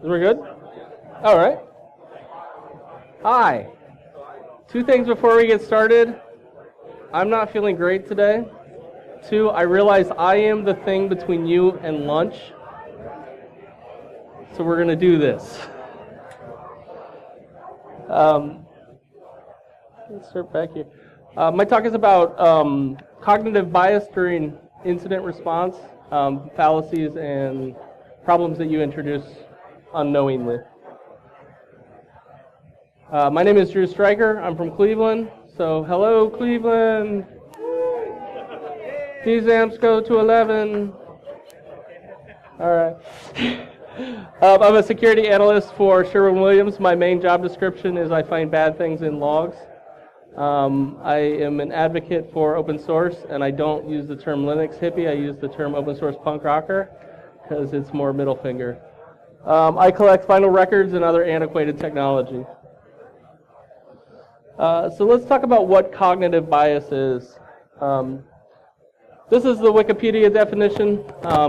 We're good? All right. Hi. Two things before we get started. I'm not feeling great today. Two, I realize I am the thing between you and lunch. So we're going to do this. Let's start back here. My talk is about cognitive bias during incident response, fallacies, and problems that you introduce unknowingly. My name is Dru Streicher. I'm from Cleveland. So hello, Cleveland. These amps go to 11. All right. I'm a security analyst for Sherwin-Williams. My main job description is I find bad things in logs. I am an advocate for open source, and I don't use the term Linux hippie. I use the term open source punk rocker because it's more middle finger. I collect vinyl records and other antiquated technology. So let's talk about what cognitive bias is. This is the Wikipedia definition.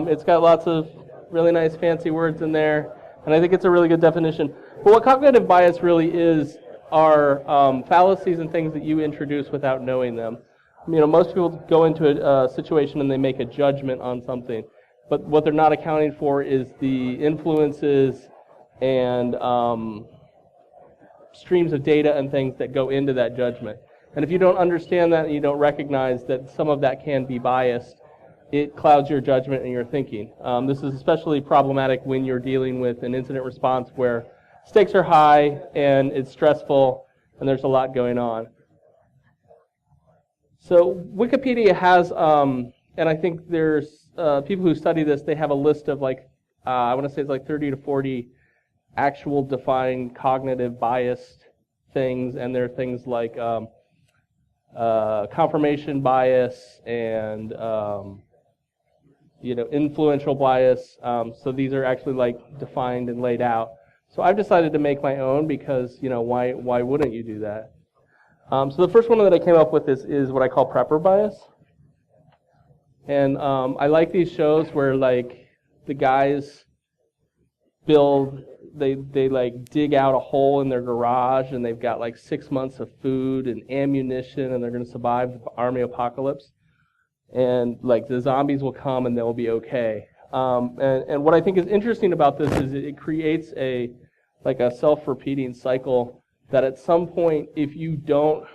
It's got lots of really nice fancy words in there, and I think it's a really good definition. But what cognitive bias really is are fallacies and things that you introduce without knowing them. You know, most people go into a situation and they make a judgment on something, but what they're not accounting for is the influences and streams of data and things that go into that judgment. And if you don't understand that and you don't recognize that some of that can be biased, it clouds your judgment and your thinking. This is especially problematic when you're dealing with an incident response where stakes are high and it's stressful and there's a lot going on. So Wikipedia has, and I think there's people who study this, they have a list of like, I want to say it's like 30 to 40 actual defined cognitive biased things, and there are things like confirmation bias and influential bias. So these are actually like defined and laid out. So I've decided to make my own because why wouldn't you do that? So the first one that I came up with is what I call prepper bias, and I like these shows where like the guys they like dig out a hole in their garage and they've got like 6 months of food and ammunition and they're going to survive the army apocalypse. And like the zombies will come and they'll be okay. And what I think is interesting about this is it creates a self-repeating cycle that at some point, if you don't,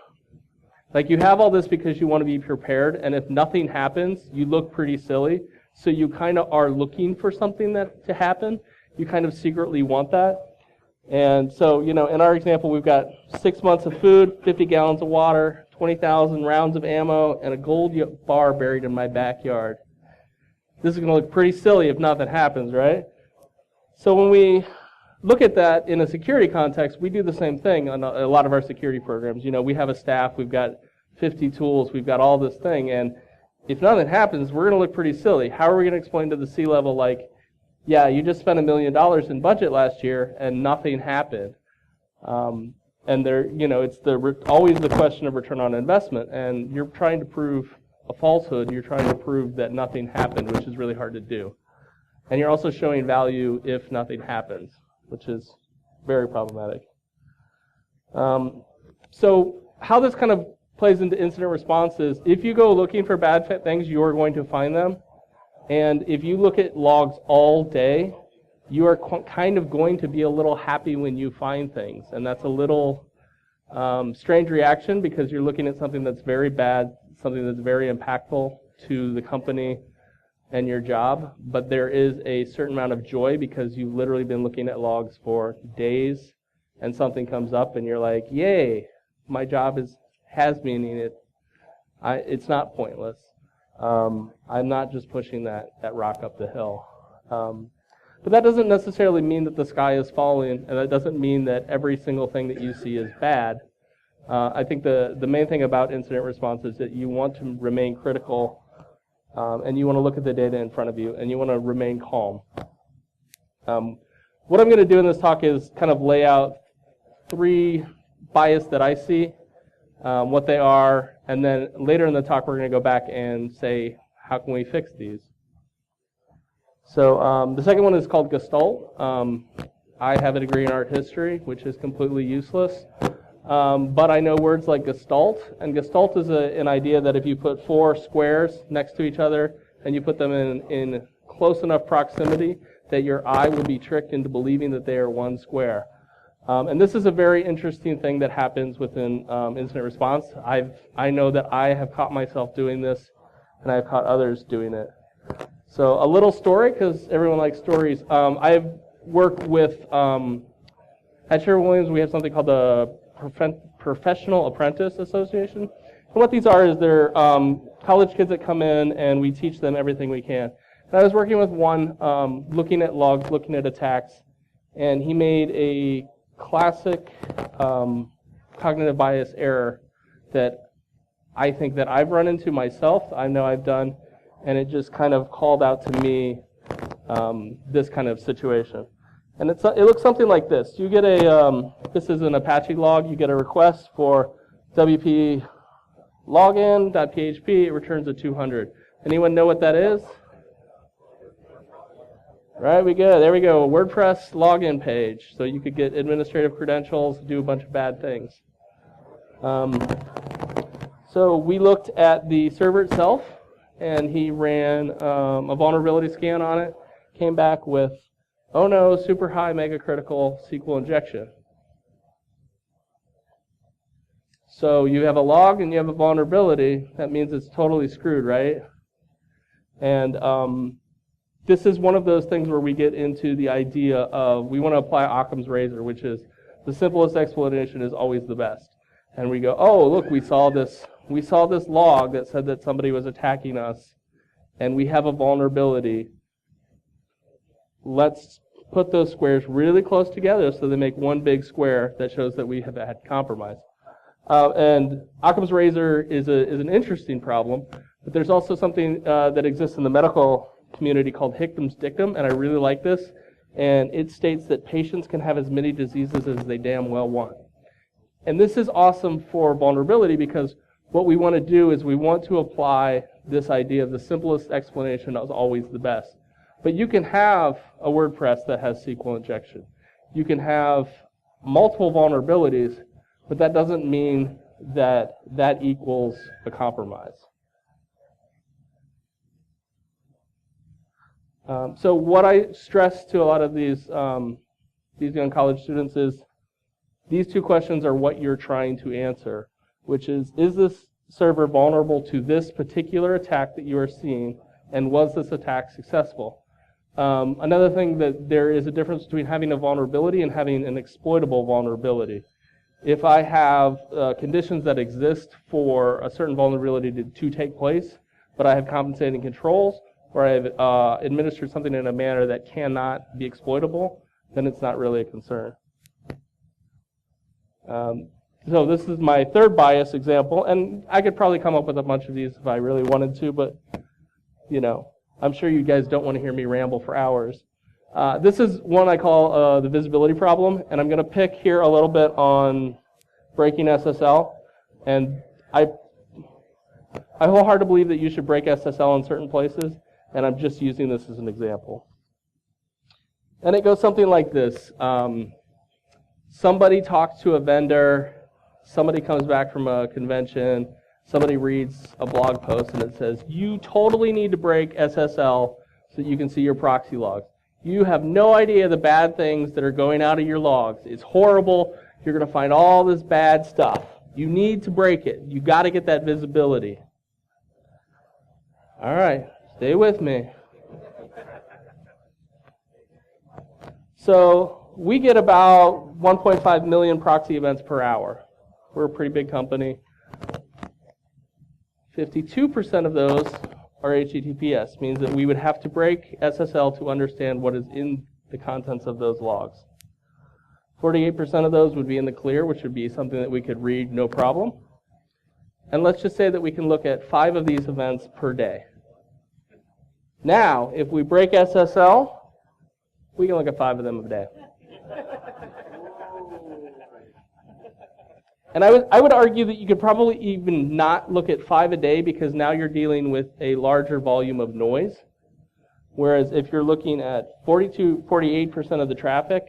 like you have all this because you want to be prepared, and if nothing happens, you look pretty silly. So you kind of are looking for something to happen. You kind of secretly want that. And so, in our example, we've got 6 months of food, 50 gallons of water, 20,000 rounds of ammo, and a gold bar buried in my backyard. This is going to look pretty silly if nothing happens, right? So when we look at that in a security context, we do the same thing on a lot of our security programs. We have a staff, we've got 50 tools, we've got all this thing, and if nothing happens, we're going to look pretty silly. How are we going to explain to the C-level, like, yeah, you just spent $1 million in budget last year and nothing happened? And it's always the question of return on investment, and you're trying to prove a falsehood. You're trying to prove that nothing happened, which is really hard to do. And you're also showing value if nothing happens, which is very problematic. So how this kind of plays into incident response is if you go looking for bad things, you're going to find them. And if you look at logs all day, you are kind of going to be a little happy when you find things. And that's a little strange reaction because you're looking at something that's very bad, something that's very impactful to the company and your job. But there is a certain amount of joy because you've literally been looking at logs for days and something comes up and you're like, yay, my job has meaning. It's not pointless. I'm not just pushing that rock up the hill. But that doesn't necessarily mean that the sky is falling, and that doesn't mean that every single thing that you see is bad. I think the main thing about incident response is that you want to remain critical, and you want to look at the data in front of you, and you want to remain calm. what I'm going to do in this talk is kind of lay out 3 bias that I see, what they are, and then later in the talk we're going to go back and say, how can we fix these? So the second one is called Gestalt. I have a degree in art history, which is completely useless. But I know words like Gestalt, and Gestalt is an idea that if you put 4 squares next to each other and you put them in close enough proximity that your eye will be tricked into believing that they are one square. And this is a very interesting thing that happens within incident response. I know that I have caught myself doing this, and I've caught others doing it. So a little story, because everyone likes stories. I've worked with, at Sherwin-Williams, we have something called the Professional Apprentice Association. And what these are is they're college kids that come in, and we teach them everything we can. And I was working with one, looking at logs, looking at attacks, and he made a classic cognitive bias error that I think that I've run into myself, I know I've done, and it just kind of called out to me this kind of situation. And it looks something like this. You get this is an Apache log, you get a request for WP login.php, it returns a 200. Anyone know what that is? Right, there we go, a WordPress login page. So you could get administrative credentials, do a bunch of bad things. So we looked at the server itself, and he ran a vulnerability scan on it, came back with, oh no, super high mega critical SQL injection. So you have a log and you have a vulnerability, that means it's totally screwed, right? And this is one of those things where we get into the idea of, we want to apply Occam's razor, which is the simplest explanation is always the best. And we go, oh, look, we saw this log that said that somebody was attacking us, and we have a vulnerability. Let's put those squares really close together so they make one big square that shows that we have had compromise. And Occam's razor is an interesting problem, but there's also something that exists in the medical community called Hickman's dictum, and I really like this. And it states that patients can have as many diseases as they damn well want. And this is awesome for vulnerability, because what we want to do is we want to apply this idea of the simplest explanation is always the best. But you can have a WordPress that has SQL injection. You can have multiple vulnerabilities, but that doesn't mean that that equals a compromise. So what I stress to a lot of these young college students is these 2 questions are what you're trying to answer, which is this server vulnerable to this particular attack that you are seeing, and was this attack successful? Another thing, that there is a difference between having a vulnerability and having an exploitable vulnerability. If I have conditions that exist for a certain vulnerability to take place, but I have compensating controls, or I have administered something in a manner that cannot be exploitable, then it's not really a concern. So this is my 3rd bias example, and I could probably come up with a bunch of these if I really wanted to, but you know, I'm sure you guys don't want to hear me ramble for hours. This is one I call the visibility problem, and I'm going to pick here a little bit on breaking SSL, and I wholeheartedly believe that you should break SSL in certain places, and I'm just using this as an example. And it goes something like this. Somebody talks to a vendor, somebody comes back from a convention, somebody reads a blog post and it says, you totally need to break SSL so that you can see your proxy logs. You have no idea the bad things that are going out of your logs. It's horrible. You're going to find all this bad stuff. You need to break it. You got to get that visibility. All right, stay with me. So we get about 1.5 million proxy events per hour. We're a pretty big company. 52% of those are HTTPS, means that we would have to break SSL to understand what is in the contents of those logs. 48% of those would be in the clear, which would be something that we could read no problem. And let's just say that we can look at 5 of these events per day. Now, if we break SSL, We can look at 5 of them a day. And I would argue that you could probably even not look at 5 a day because now you're dealing with a larger volume of noise. Whereas if you're looking at 48% of the traffic,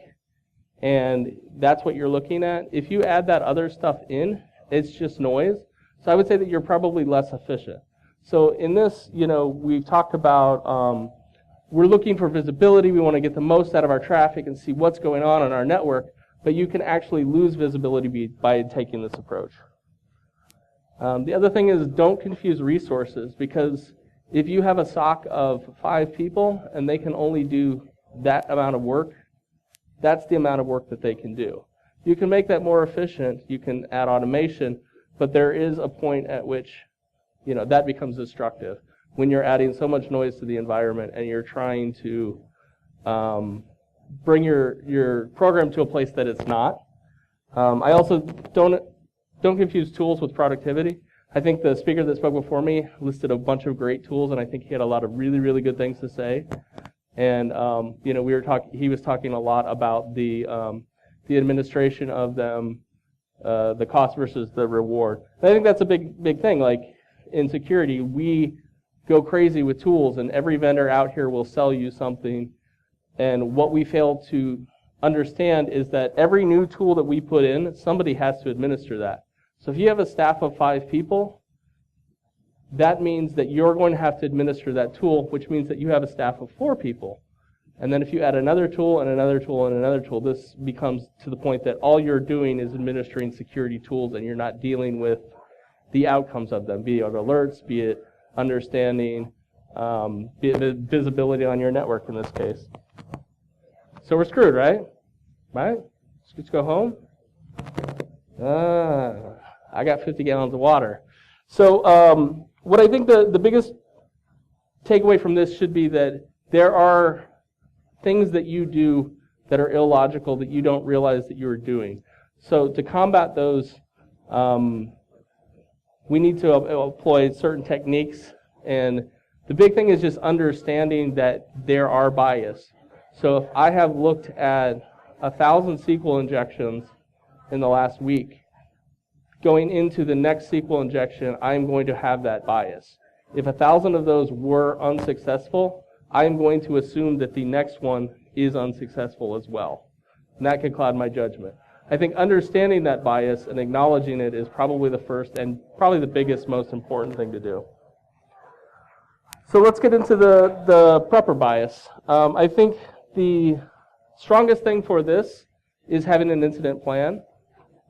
and that's what you're looking at, if you add that other stuff in, it's just noise. So I would say that you're probably less efficient. So in this, we've talked about we're looking for visibility. We want to get the most out of our traffic and see what's going on our network. But you can actually lose visibility by taking this approach. The other thing is don't confuse resources, because if you have a SOC of 5 people and they can only do that amount of work, that's the amount of work that they can do. You can make that more efficient. You can add automation, but there is a point at which that becomes destructive when you're adding so much noise to the environment and you're trying to bring your program to a place that it's not. I also don't confuse tools with productivity. I think the speaker that spoke before me listed a bunch of great tools, and I think he had a lot of really, really good things to say. And he was talking a lot about the administration of them, the cost versus the reward. And I think that's a big thing. Like in security, we go crazy with tools, and every vendor out here will sell you something. And what we fail to understand is that every new tool that we put in, somebody has to administer that. So if you have a staff of 5 people, that means that you're going to have to administer that tool, which means that you have a staff of 4 people. And then if you add another tool and another tool and another tool, this becomes to the point that all you're doing is administering security tools and you're not dealing with the outcomes of them, be it alerts, be it understanding, be it visibility on your network in this case. So we're screwed, right? Right? Let's go home. I got 50 gallons of water. So what I think the biggest takeaway from this should be that there are things that you do that are illogical that you don't realize that you're doing. So to combat those, we need to employ certain techniques. And the big thing is just understanding that there are bias. So if I have looked at 1,000 SQL injections in the last week, going into the next SQL injection, I'm going to have that bias. If 1,000 of those were unsuccessful, I'm going to assume that the next one is unsuccessful as well. And that can cloud my judgment. I think understanding that bias and acknowledging it is probably the first and probably the biggest, most important thing to do. So let's get into the prepper bias. I think the strongest thing for this is having an incident plan.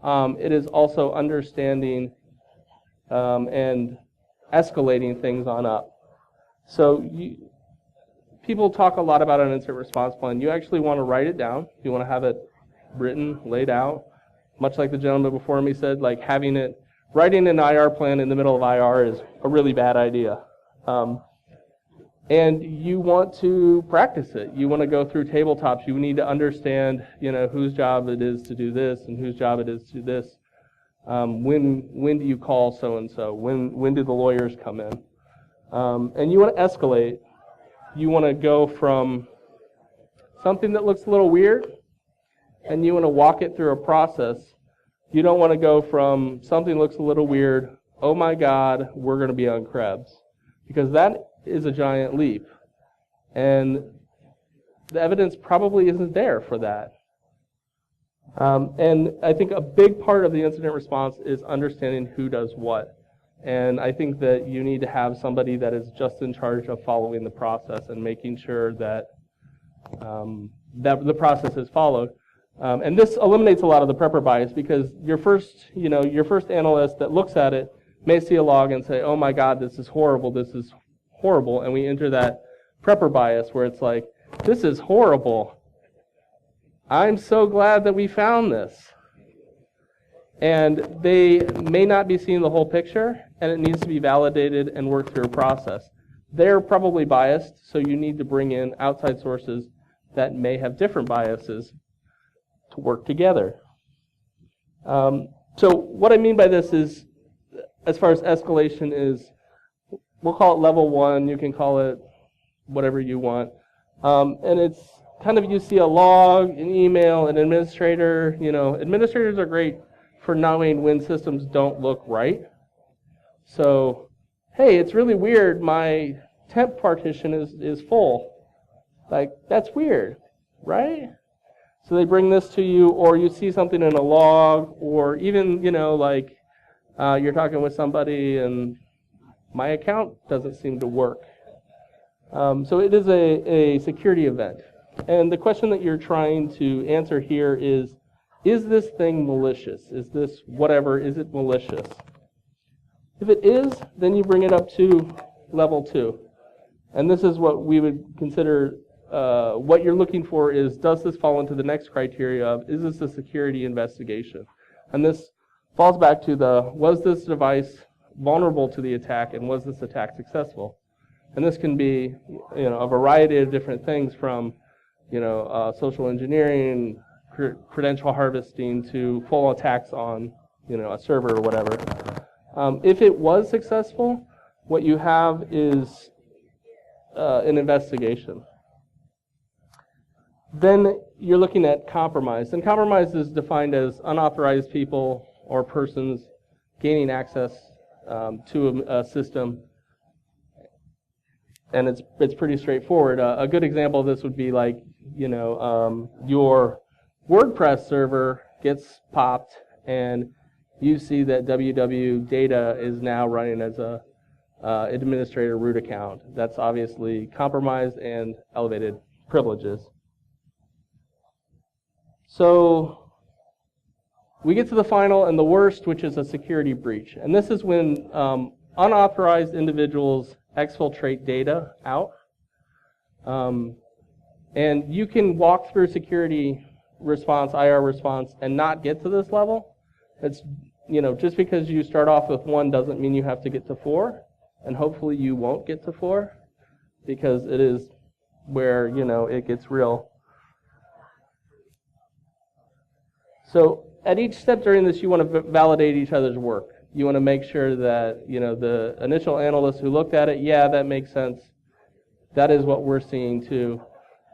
It is also understanding and escalating things on up. So people talk a lot about an incident response plan. You actually want to write it down. You want to have it written, laid out. Much like the gentleman before me said, like writing an IR plan in the middle of IR is a really bad idea. And you want to practice it. You want to go through tabletops. You need to understand, whose job it is to do this and whose job it is to do this. When do you call so and so? When do the lawyers come in? And you want to escalate. You want to go from something that looks a little weird, and you want to walk it through a process. You don't want to go from something looks a little weird, oh my God, we're going to be on Krebs. Because that is a giant leap. And the evidence probably isn't there for that. And I think a big part of the incident response is understanding who does what. And I think that you need to have somebody that is just in charge of following the process and making sure that that the process is followed. And this eliminates a lot of the prepper bias, because your first analyst that looks at it may see a log and say, oh my God, this is horrible, and we enter that prepper bias where it's like, this is horrible. I'm so glad that we found this. And they may not be seeing the whole picture, and it needs to be validated and worked through a process. They're probably biased, so you need to bring in outside sources that may have different biases to work together. So what I mean by this is, as far as escalation is, we'll call it level 1, you can call it whatever you want. And it's kind of you see a log, an email, an administrator. Administrators are great for knowing when systems don't look right. So, hey, it's really weird. My temp partition is full. Like, that's weird, right? So they bring this to you, or you see something in a log, or even, you're talking with somebody and my account doesn't seem to work. So it is a security event. And the question that you're trying to answer here is this thing malicious? Is this whatever, is it malicious? If it is, then you bring it up to level 2. And this is what we would consider, what you're looking for is, does this fall into the next criteria of, is this a security investigation? And this falls back to was this device vulnerable to the attack, and was this attack successful? And this can be, a variety of different things from, social engineering, credential harvesting, to full attacks on, a server or whatever. If it was successful, what you have is an investigation. Then you're looking at compromise. And compromise is defined as unauthorized people or persons gaining access to a system. And it's pretty straightforward. A good example of this would be like, your WordPress server gets popped and you see that www data is now running as a administrator root account. That's obviously compromised and elevated privileges. So we get to the final and the worst, which is a security breach. And this is when unauthorized individuals exfiltrate data out. And you can walk through security response, IR response, and not get to this level. It's, just because you start off with 1 doesn't mean you have to get to 4. And hopefully you won't get to 4, because it is where, it gets real. So at each step during this, you want to validate each other's work. You want to make sure that, the initial analyst who looked at it, yeah, that makes sense. That is what we're seeing too.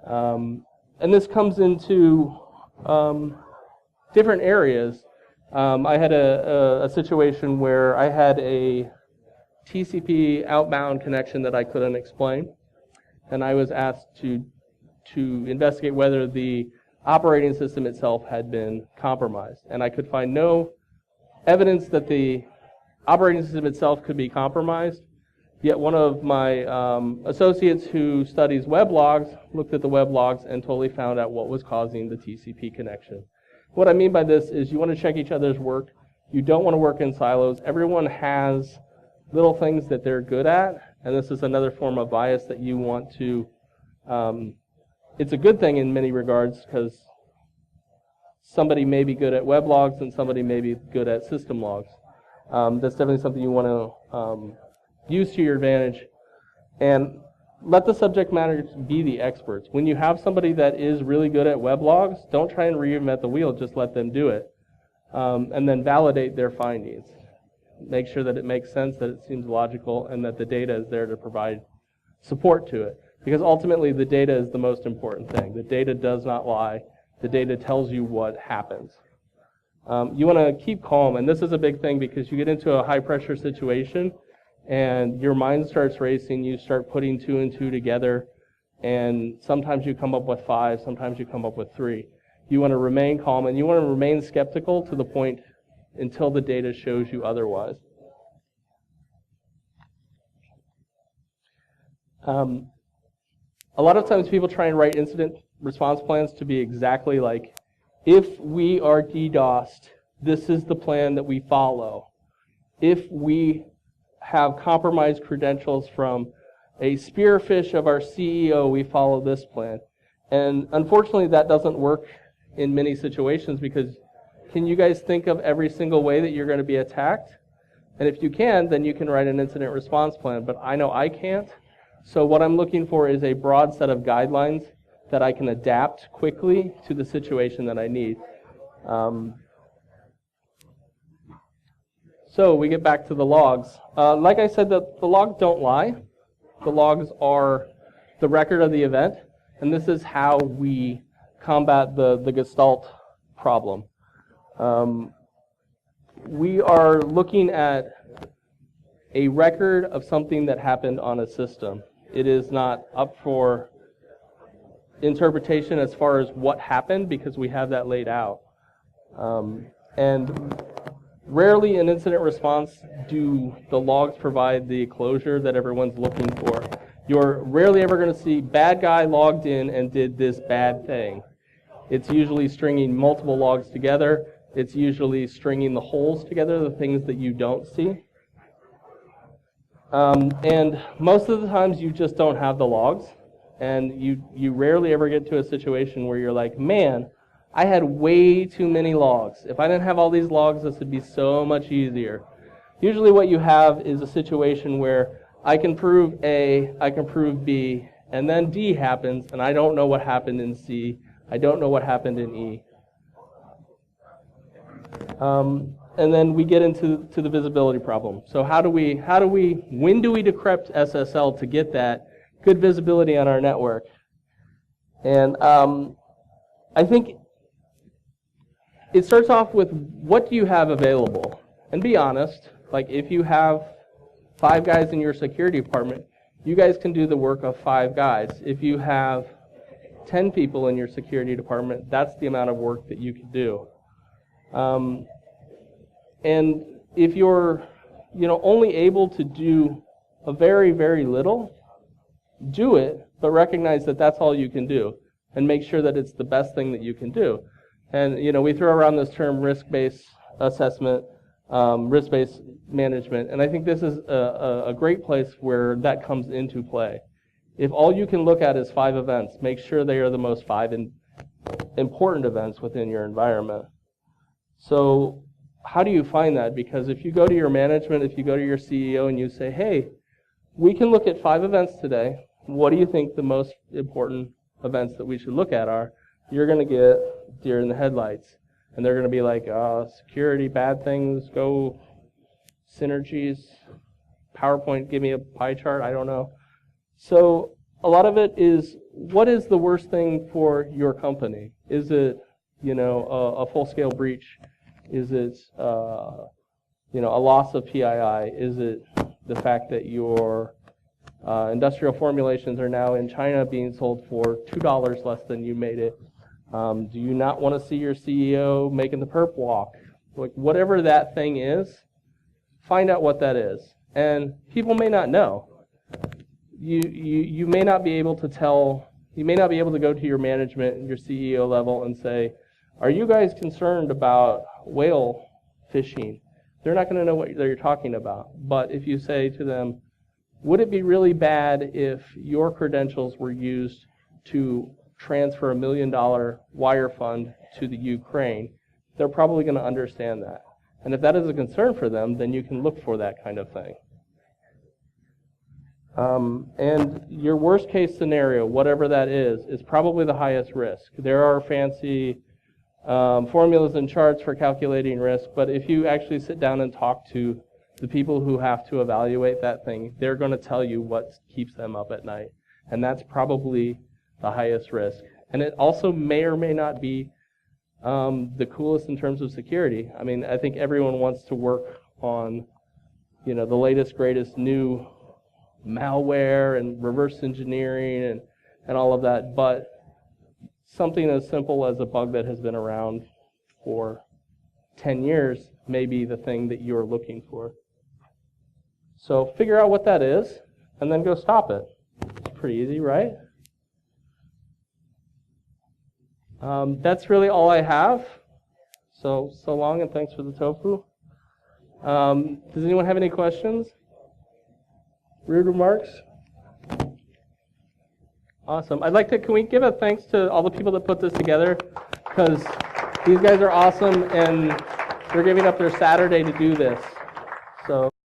And this comes into different areas. I had a situation where I had a TCP outbound connection that I couldn't explain, and I was asked to investigate whether the operating system itself had been compromised. And I could find no evidence that the operating system itself could be compromised, yet one of my associates who studies weblogs looked at the weblogs and totally found out what was causing the TCP connection. What I mean by this is you want to check each other's work. You don't want to work in silos. Everyone has little things that they're good at, and this is another form of bias that you want to, it's a good thing in many regards, because somebody may be good at weblogs and somebody may be good at system logs. That's definitely something you want to use to your advantage, and let the subject matter be the experts. When you have somebody that is really good at weblogs, don't try and reinvent the wheel, just let them do it. And then validate their findings. Make sure that it makes sense, that it seems logical, and that the data is there to provide support to it. Because ultimately the data is the most important thing. The data does not lie. The data tells you what happens. You want to keep calm, and this is a big thing because you get into a high pressure situation and your mind starts racing, you start putting 2 and 2 together, and sometimes you come up with 5, sometimes you come up with 3. You want to remain calm, and you want to remain skeptical to the point until the data shows you otherwise. A lot of times people try and write incident response plans to be exactly like, if we are DDoSed, this is the plan that we follow. If we have compromised credentials from a spearfish of our CEO, we follow this plan. And unfortunately, that doesn't work in many situations, because can you guys think of every single way that you're going to be attacked? And if you can, then you can write an incident response plan. But I know I can't. So what I'm looking for is a broad set of guidelines that I can adapt quickly to the situation that I need. So we get back to the logs. Like I said, the logs don't lie. The logs are the record of the event. and this is how we combat the Gestalt problem. We are looking at a record of something that happened on a system. It is not up for interpretation as far as what happened because we have that laid out. And rarely in incident response do the logs provide the closure that everyone's looking for. You're rarely ever going to see bad guy logged in and did this bad thing. It's usually stringing multiple logs together. It's usually stringing the holes together, the things that you don't see. And most of the times you just don't have the logs, and you rarely ever get to a situation where you're like, man, I had way too many logs. If I didn't have all these logs, this would be so much easier. Usually what you have is a situation where I can prove A, I can prove B, and then D happens, and I don't know what happened in C. I don't know what happened in E. And then we get into the visibility problem. So when do we decrypt SSL to get that good visibility on our network? And I think it starts off with what do you have available? And be honest, like if you have 5 guys in your security department, you guys can do the work of 5 guys. If you have 10 people in your security department, that's the amount of work that you can do. And if you're only able to do a very, very little, do it, but recognize that that's all you can do, and make sure that it's the best thing that you can do. And we throw around this term risk-based assessment, risk-based management, and I think this is a great place where that comes into play. If all you can look at is 5 events, make sure they are the most 5 important events within your environment. So how do you find that? Because if you go to your management, if you go to your CEO and you say, hey, we can look at 5 events today, what do you think the most important events that we should look at are? You're going to get deer in the headlights. And they're going to be like, security, bad things, go, synergies, PowerPoint, give me a pie chart, I don't know. So a lot of it is, what is the worst thing for your company? Is it, a full-scale breach? Is it, a loss of PII? Is it the fact that your industrial formulations are now in China being sold for $2 less than you made it? Do you not want to see your CEO making the perp walk? Like whatever that thing is, find out what that is. And people may not know. You may not be able to tell. You may not be able to go to your management and your CEO level and say, "Are you guys concerned about whale fishing?" They're not going to know what you're talking about. But if you say to them, "Would it be really bad if your credentials were used to transfer $1 million wire fund to the Ukraine?" They're probably going to understand that. And if that is a concern for them, then you can look for that kind of thing. And your worst case scenario, whatever that is probably the highest risk. There are fancy formulas and charts for calculating risk, but if you actually sit down and talk to the people who have to evaluate that thing, they're going to tell you what keeps them up at night. And that's probably the highest risk. And it also may or may not be the coolest in terms of security. I mean, I think everyone wants to work on, the latest, greatest new malware and reverse engineering and all of that, but something as simple as a bug that has been around for 10 years may be the thing that you're looking for. So figure out what that is, and then go stop it. It's pretty easy, right? That's really all I have. So long, and thanks for the tofu. Does anyone have any questions? Rude remarks? Awesome. Can we give a thanks to all the people that put this together? Because these guys are awesome, and they're giving up their Saturday to do this.